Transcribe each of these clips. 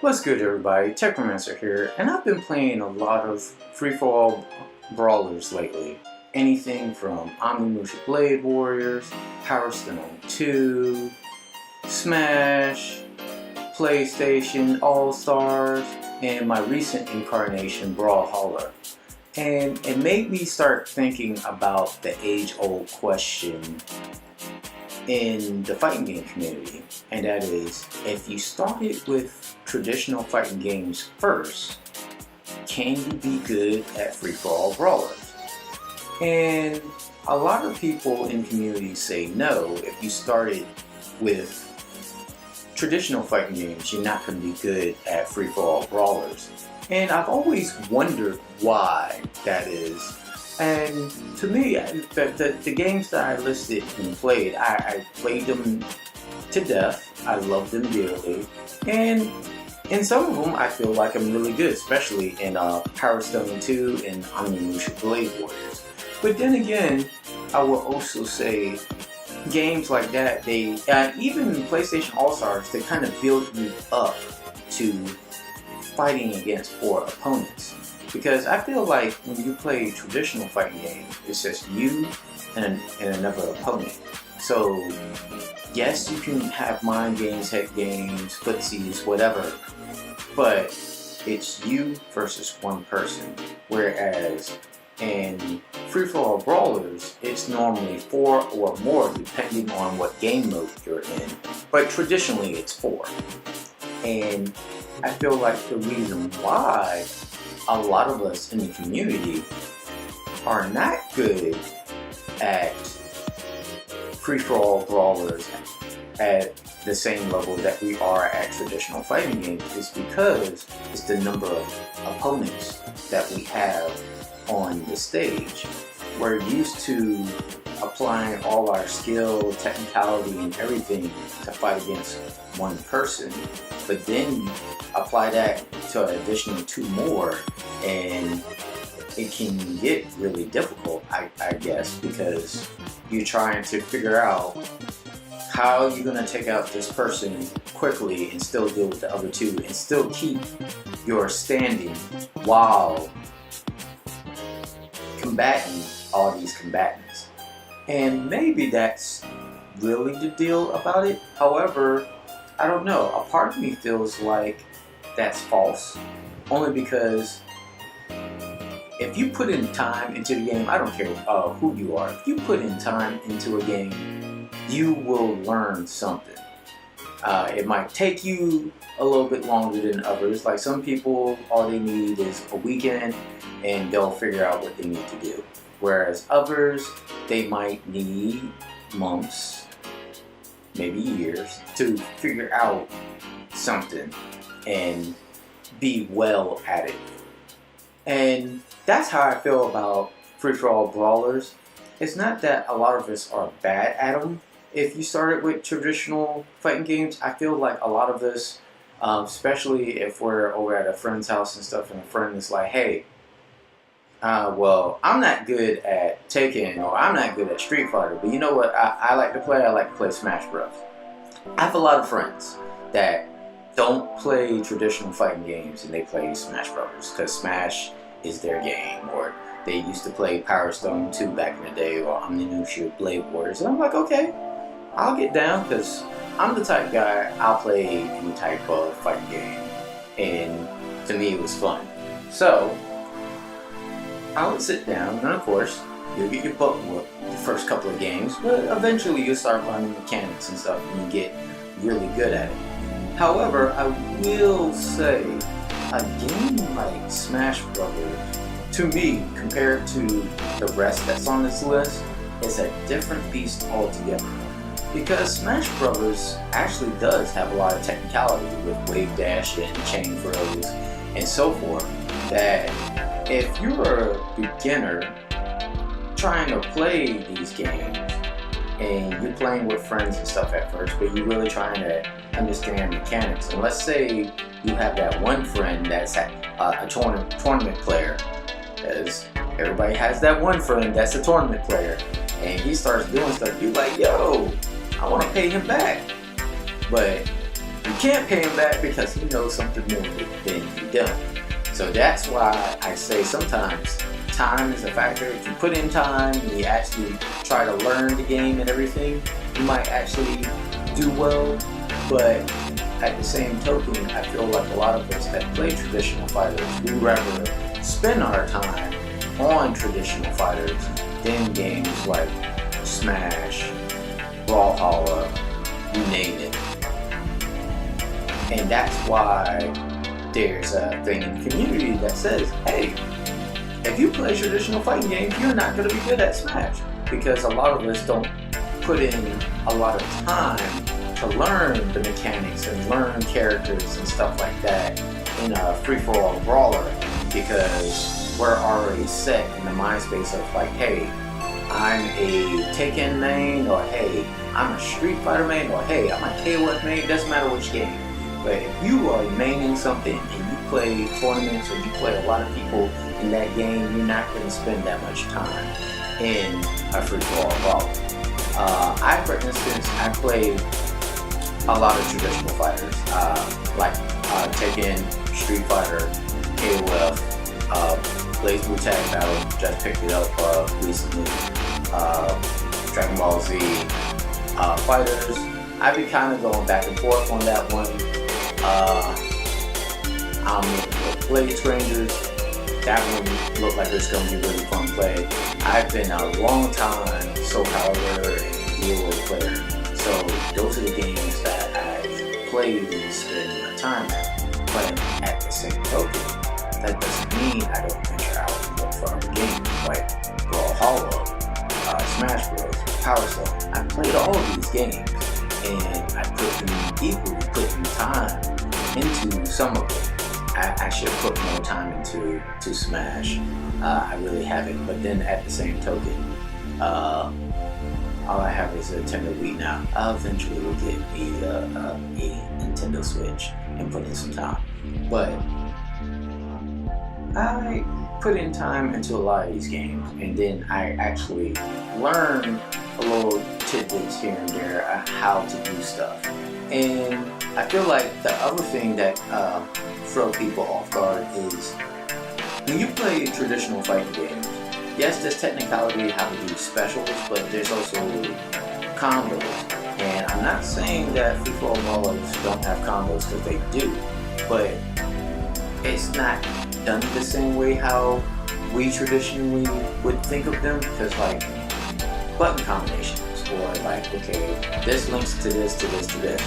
What's good, everybody? Tekromancer here, and I've been playing a lot of free-for-all brawlers lately. Anything from Onimusha Blade Warriors, Power Stone 2, Smash, PlayStation All-Stars, and my recent incarnation, Brawlhalla. And it made me start thinking about the age-old question in the fighting game community, and that is, if you started with traditional fighting games first, can you be good at free-for-all brawlers? And a lot of people in communities say no. If you started with traditional fighting games, you're not going to be good at free-for-all brawlers. And I've always wondered why that is. And to me, the games that I listed and played, I played them to death. I love them dearly. And in some of them, I feel like I'm really good, especially in Power Stone 2 and Onimusha Blade Warriors. But then again, I will also say games like that, they even PlayStation All-Stars, they kind of build you up to fighting against poor opponents. Because I feel like when you play traditional fighting games, it's just you and another opponent. So yes, you can have mind games, head games, footsies, whatever, but it's you versus one person. Whereas in free-for-all brawlers, it's normally 4 or more depending on what game mode you're in, but traditionally it's 4. And I feel like the reason why a lot of us in the community are not good at free-for-all brawlers at the same level that we are at traditional fighting games is because it's the number of opponents that we have on the stage. We're used to applying all our skill, technicality, and everything to fight against one person, but then you apply that to an additional 2 more, and it can get really difficult, I guess, because you're trying to figure out how you're going to take out this person quickly and still deal with the other 2 and still keep your standing while combating all these combatants. And maybe that's really the deal about it. However, I don't know. A part of me feels like that's false. Only because if you put in time into the game, I don't care who you are, if you put in time into a game, you will learn something. It might take you a little bit longer than others. Like some people, all they need is a weekend and they'll figure out what they need to do. Whereas others, they might need months, maybe years, to figure out something and be well at it. And that's how I feel about free-for-all brawlers. It's not that a lot of us are bad at them. If you started with traditional fighting games, I feel like a lot of us, especially if we're over at a friend's house and stuff, and a friend is like, hey, well, I'm not good at Tekken, or I'm not good at Street Fighter, but you know what I like to play? I like to play Smash Bros. I have a lot of friends that don't play traditional fighting games and they play Smash Bros. Because Smash is their game, or they used to play Power Stone 2 back in the day, or Onimusha Blade Warriors. And I'm like, okay, I'll get down, because I'm the type guy, I'll play any type of fighting game, and to me it was fun. So I would sit down, and of course you'll get your butt whooped the first couple of games, but eventually you'll start learning mechanics and stuff and you get really good at it. However, I will say a game like Smash Brothers, to me, compared to the rest that's on this list, is a different beast altogether. Because Smash Brothers actually does have a lot of technicality with wave dash and chain throws and so forth, that if you're a beginner trying to play these games and you're playing with friends and stuff at first, but you're really trying to understand mechanics, and let's say you have that one friend that's a tournament player, because everybody has that one friend that's a tournament player, and he starts doing stuff, you're like, yo, I want to pay him back. But you can't pay him back because he knows something more than you don't. So that's why I say sometimes time is a factor. If you put in time and you actually try to learn the game and everything, you might actually do well. But at the same token, I feel like a lot of us that play traditional fighters, we rather spend our time on traditional fighters than games like Smash, Brawlhalla, you name it. And that's why there's a thing in the community that says, hey, if you play traditional fighting games, you're not going to be good at Smash. Because a lot of us don't put in a lot of time to learn the mechanics and learn characters and stuff like that in a free-for-all brawler, because we're already set in the mind space of like, hey, I'm a Tekken main, or hey, I'm a Street Fighter main, or hey, I'm a KOF main. It doesn't matter which game. But if you are maining something and you play tournaments or you play a lot of people in that game, you're not going to spend that much time in a free-for-all brawler. For instance, I play a lot of traditional fighters, like Tekken, Street Fighter, KOF, Blaze Blue Tag Battle, just picked it up recently, Dragon Ball Z, Fighters. I've been kind of going back and forth on that one. I'm with Blade Rangers. That one looked like it's going to be really fun to play. I've been a long time Soul Calibur and DLO player, so those are the games that I've played and spent my time at. But at the same token, that doesn't mean I don't venture out and look for other games like Brawlhalla, Smash Bros, Power Stone. I played all of these games and I put in time into some of it. I should put more time into Smash. I really haven't. But then at the same token, all I have is a Nintendo Wii now. I'll eventually will get a Nintendo Switch and put in some time. But I put in time into a lot of these games, and then I actually learn a little tidbits here and there on how to do stuff. And I feel like the other thing that throw people off guard is when you play traditional fighting games, yes, there's technicality how to do specials, but there's also combos. And I'm not saying that free-for-all brawlers don't have combos, because they do, but it's not done the same way how we traditionally would think of them, because like button combinations, or like, okay, this links to this, to this, to this.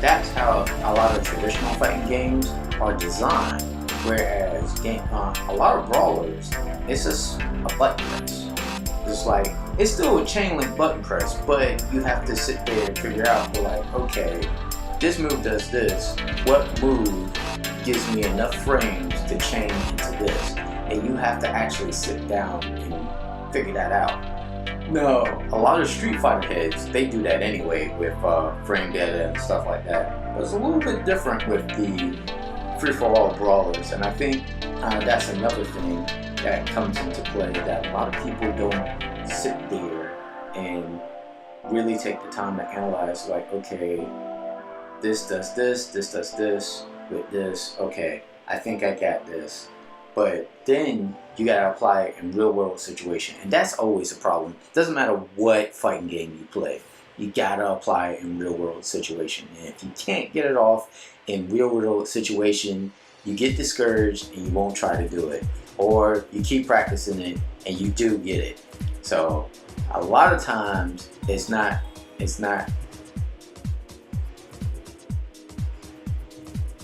That's how a lot of traditional fighting games are designed, whereas a lot of brawlers, it's just a button press. It's like, it's still a chain link button press, but you have to sit there and figure out, like, okay, this move does this, what move gives me enough frames to chain into this, and you have to actually sit down and figure that out. No, a lot of Street Fighter heads, they do that anyway with frame data and stuff like that. But it's a little bit different with the free-for-all brawlers, and I think that's another thing that comes into play, that a lot of people don't sit there and really take the time to analyze, like, okay, this does this, this does this, with this, okay, I think I got this. But then you gotta apply it in real world situation, and that's always a problem. Doesn't matter what fighting game you play, you gotta apply it in real world situation. And if you can't get it off in real world situation, you get discouraged and you won't try to do it, or you keep practicing it and you do get it. So a lot of times it's not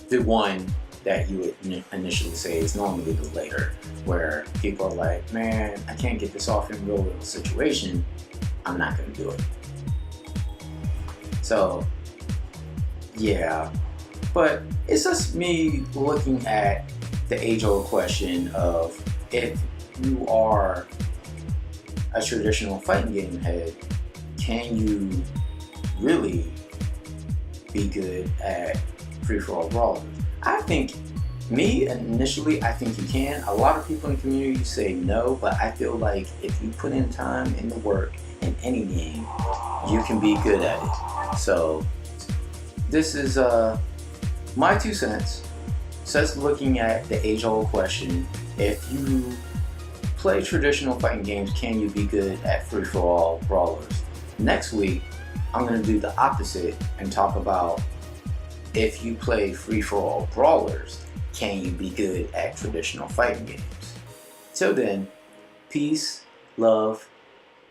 the one that you would initially say. Is normally the later, where people are like, man, I can't get this off in real world situation, I'm not gonna do it. So yeah, but it's just me looking at the age-old question of, if you are a traditional fighting game head, can you really be good at free-for-all brawlers? I think, initially, I think you can. A lot of people in the community say no, but I feel like if you put in time and the work in any game, you can be good at it. So This is my 2 cents. Says looking at the age-old question: if you play traditional fighting games, can you be good at free-for-all brawlers? Next week, I'm going to do the opposite and talk about if you play free-for-all brawlers, can you be good at traditional fighting games? Till then, peace, love,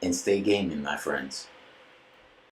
and stay gaming, my friends.